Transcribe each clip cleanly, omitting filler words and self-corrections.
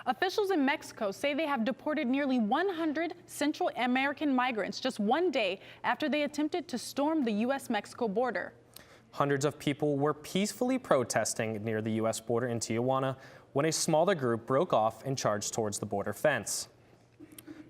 Officials in Mexico say they have deported nearly 100 Central American migrants just one day after they attempted to storm the U.S.-Mexico border. Hundreds of people were peacefully protesting near the U.S. border in Tijuana when a smaller group broke off and charged towards the border fence.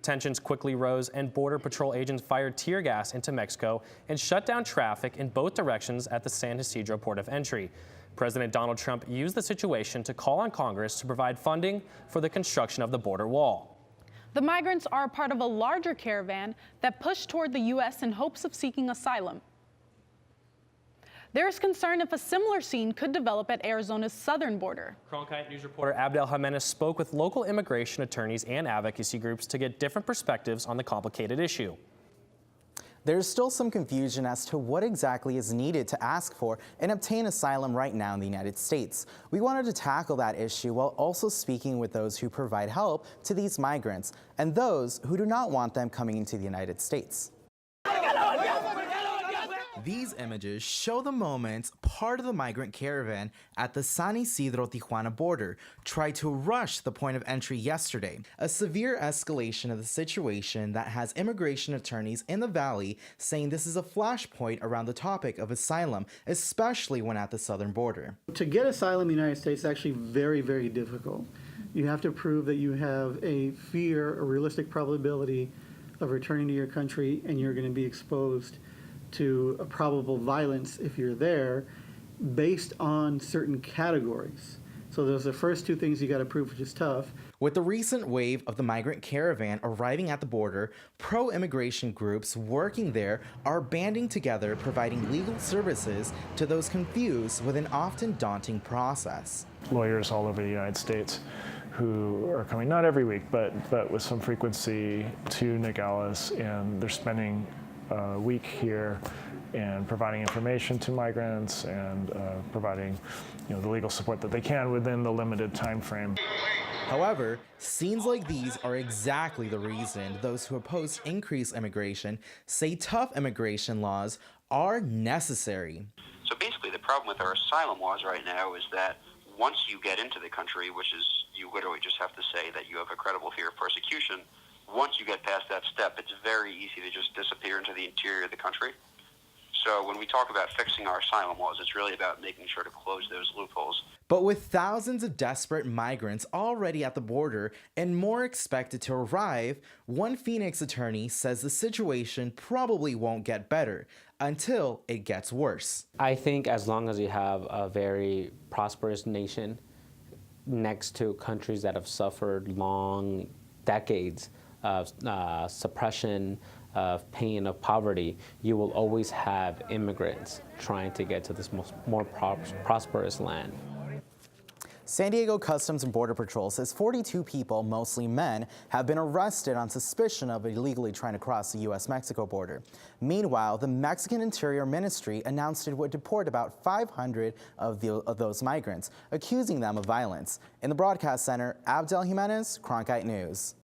Tensions quickly rose and Border Patrol agents fired tear gas into Mexico and shut down traffic in both directions at the San Isidro port of entry. President Donald Trump used the situation to call on Congress to provide funding for the construction of the border wall. The migrants are a part of a larger caravan that pushed toward the U.S. in hopes of seeking asylum. There is concern if a similar scene could develop at Arizona's southern border. Cronkite News reporter Abdel Jimenez spoke with local immigration attorneys and advocacy groups to get different perspectives on the complicated issue. There's still some confusion as to what exactly is needed to ask for and obtain asylum right now in the United States. We wanted to tackle that issue while also speaking with those who provide help to these migrants and those who do not want them coming into the United States. These images show the moment part of the migrant caravan at the San Isidro-Tijuana border tried to rush the point of entry yesterday, a severe escalation of the situation that has immigration attorneys in the valley saying this is a flashpoint around the topic of asylum, especially when at the southern border. To get asylum in the United States is actually very, very difficult. You have to prove that you have a realistic probability of returning to your country and you're going to be exposed to a probable violence if you're there based on certain categories. So those are the first two things you got to prove, which is tough. With the recent wave of the migrant caravan arriving at the border, pro-immigration groups working there are banding together providing legal services to those confused with an often daunting process. Lawyers all over the United States who are coming not every week, but with some frequency to Nogales, and they're spending a week here and providing information to migrants and providing the legal support that they can within the limited time frame. However, scenes like these are exactly the reason those who oppose increased immigration say tough immigration laws are necessary. So basically the problem with our asylum laws right now is that once you get into the country, which is you literally just have to say that you have a credible fear of persecution, once you get past that step, it's very easy to just disappear into the interior of the country. So when we talk about fixing our asylum laws, it's really about making sure to close those loopholes. But with thousands of desperate migrants already at the border and more expected to arrive, one Phoenix attorney says the situation probably won't get better until it gets worse. I think as long as you have a very prosperous nation next to countries that have suffered long decades of suppression, of pain, of poverty, you will always have immigrants trying to get to this more prosperous land. San Diego Customs and Border Patrol says 42 people, mostly men, have been arrested on suspicion of illegally trying to cross the U.S.-Mexico border. Meanwhile, the Mexican Interior Ministry announced it would deport about 500 of those migrants, accusing them of violence. In the broadcast center, Abdel Jimenez, Cronkite News.